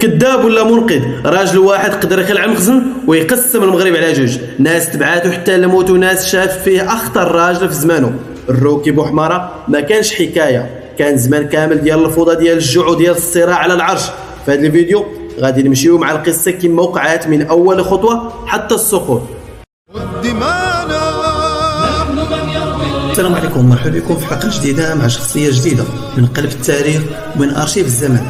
كذاب ولا منقذ؟ راجل واحد قدر يخلع المخزن ويقسم المغرب على جوج، ناس تبعاتو حتى الموت وناس شاف فيه اخطر راجل في زمانه. الروكي بوحماره ما كانش حكايه، كان زمان كامل ديال الفوضى ديال الجوع وديال الصراع على العرش. في هذا الفيديو غادي نمشيو مع القصه كما وقعات من اول خطوه حتى السقوط. السلام عليكم ومرحبا بكم في حلقه جديده مع شخصيه جديده من قلب التاريخ ومن ارشيف الزمان.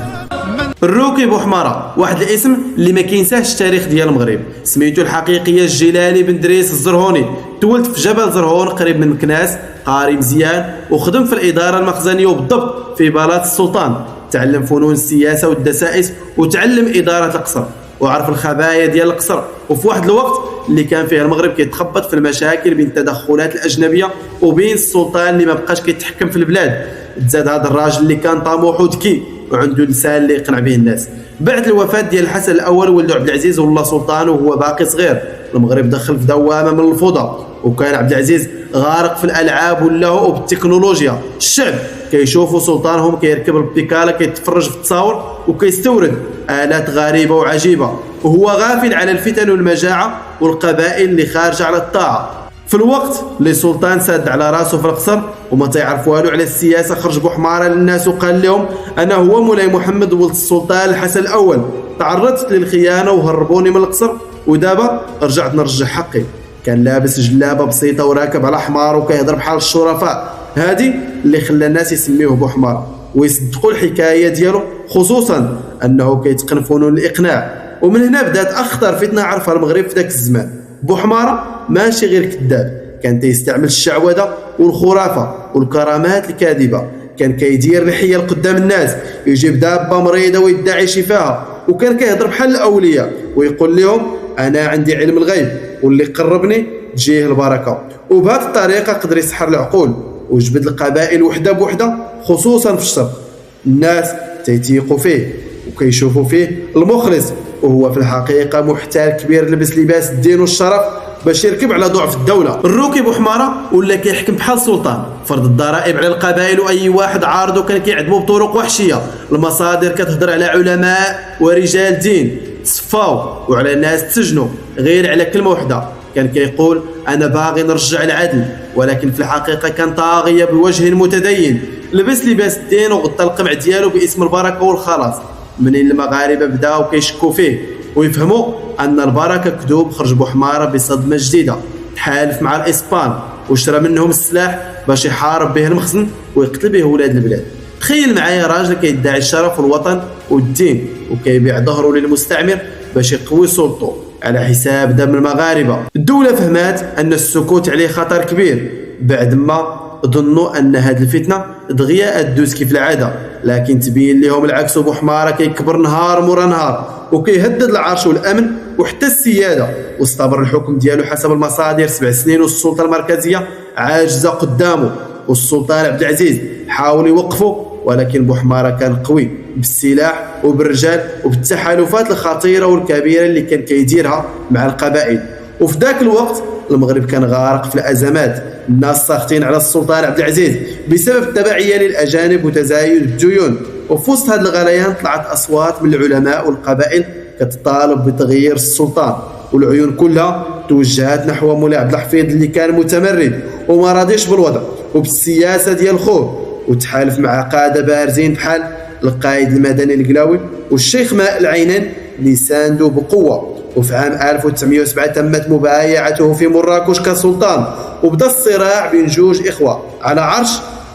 الروكي بوحماره واحد الاسم اللي ما كينساهش التاريخ ديال المغرب. سميتو الحقيقيه الجيلاني بن دريس الزرهوني، تولد في جبل زرهون قريب من مكناس، قاري مزيان وخدم في الاداره المخزنيه وبالضبط في بلاط السلطان. تعلم فنون السياسه والدسائس وتعلم اداره القصر وعرف الخبايا ديال القصر. وفي واحد الوقت اللي كان فيه المغرب كيتخبط في المشاكل بين التدخلات الاجنبيه وبين السلطان اللي ما بقاش كيتحكم في البلاد، تزاد هذا الراجل اللي كان طموح وذكي وعنده لسان اللي يقنع به الناس. بعد الوفاه ديال الحسن الاول ولد عبد العزيز والله سلطان وهو باقي صغير، المغرب دخل في دوامه من الفوضى، وكان عبد العزيز غارق في الالعاب واللهو وبالتكنولوجيا. الشعب كيشوفوا سلطانهم كيركب البيكالا كيتفرج في التصاور وكيستورد آلات غريبه وعجيبه، وهو غافل على الفتن والمجاعه والقبائل اللي خارجه على الطاعه. في الوقت اللي السلطان ساد على راسه في القصر وما تعرف والو على السياسه، خرج بوحماره للناس وقال لهم انا هو مولاي محمد ولد السلطان الحسن الاول، تعرضت للخيانه وهربوني من القصر ودابا رجعت نرجع حقي. كان لابس جلابه بسيطه وراكب على حمار وكيهضر بحال الشرفاء، هذه اللي خلى الناس يسميوه بوحماره ويصدقوا الحكايه ديالو، خصوصا انه كيتقن فنون الاقناع. ومن هنا بدات اخطر فتنه عرفها المغرب في ذاك الزمان. بوحماره ماشي غير كذاب، كان تيستعمل الشعوذه والخرافه والكرامات الكاذبه، كان كيدير الحيل قدام الناس، يجيب دابه مريضه ويدعي شفاها، وكان كيهضر بحال الاولياء ويقول لهم انا عندي علم الغيب واللي قربني تجيه البركه. وبهذه الطريقه قدر يسحر العقول وجبد القبائل وحده بوحده، خصوصا في الشرق. الناس تيتيقوا فيه وكيشوفوا فيه المخلص، وهو في الحقيقه محتال كبير لبس لباس الدين والشرف باش يركب على ضعف الدوله. الروكي بوحماره ولا كيحكم بحال السلطان، فرض الضرائب على القبائل واي واحد عارضه كان كيعذبوا بطرق وحشيه. المصادر كتهضر على علماء ورجال دين تصفاو وعلى ناس تسجنوا غير على كلمه واحده، كان كيقول انا باغي نرجع العدل، ولكن في الحقيقه كان طاغيه بوجه متدين، لبس لباس الدين وغطى القمع ديالو باسم البركه والخلاص. منين المغاربه بداو كيشكوا فيه ويفهموا ان البركه كذوب، خرج بوحماره بصدمه جديده، تحالف مع الاسبان وشرى منهم السلاح باش يحارب به المخزن ويقتل به ولاد البلاد. تخيل معايا راجل كيدعي الشرف والوطن والدين وكيبيع ظهره للمستعمر باش يقوي سلطته على حساب دم المغاربه. الدوله فهمات ان السكوت عليه خطر كبير، بعد ما ظنوا ان هذه الفتنه دغيا ادوز كيف العاده، لكن تبين لهم العكس. بوحماره كيكبر نهار مورا نهار وكيهدد العرش والامن وحتى السياده، واستمر الحكم ديالو حسب المصادر 7 سنين، والسلطه المركزيه عاجزه قدامه. والسلطان عبد العزيز حاول يوقفه، ولكن بوحماره كان قوي بالسلاح وبالرجال وبالتحالفات الخطيره والكبيره اللي كان كيديرها مع القبائل. وفي ذاك الوقت المغرب كان غارق في الازمات، الناس ساخطين على السلطان عبد العزيز بسبب التبعيه للاجانب وتزايد الديون. وفي وسط هذا الغليان طلعت اصوات من العلماء والقبائل كتطالب بتغيير السلطان، والعيون كلها توجهات نحو مولاي عبد الحفيظ اللي كان متمرد وما راضيش بالوضع وبالسياسه ديال خوه، وتحالف مع قاده بارزين بحال القائد المدني القلاوي والشيخ ماء العينين اللي ساندوا بقوه. وفي عام 1907 تمت مبايعته في مراكش كسلطان، وبدا الصراع بين جوج اخوه على عرش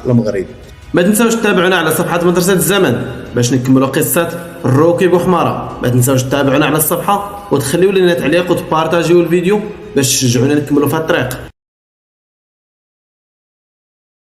المغرب. ما تنساوش تتابعونا على صفحه مدرسه الزمن باش نكملوا قصه الروكي بوحماره. ما تنساوش تتابعونا على الصفحه وتخليوا لنا تعليق وتبارطاجيو الفيديو باش تشجعونا نكملوا في الطريق.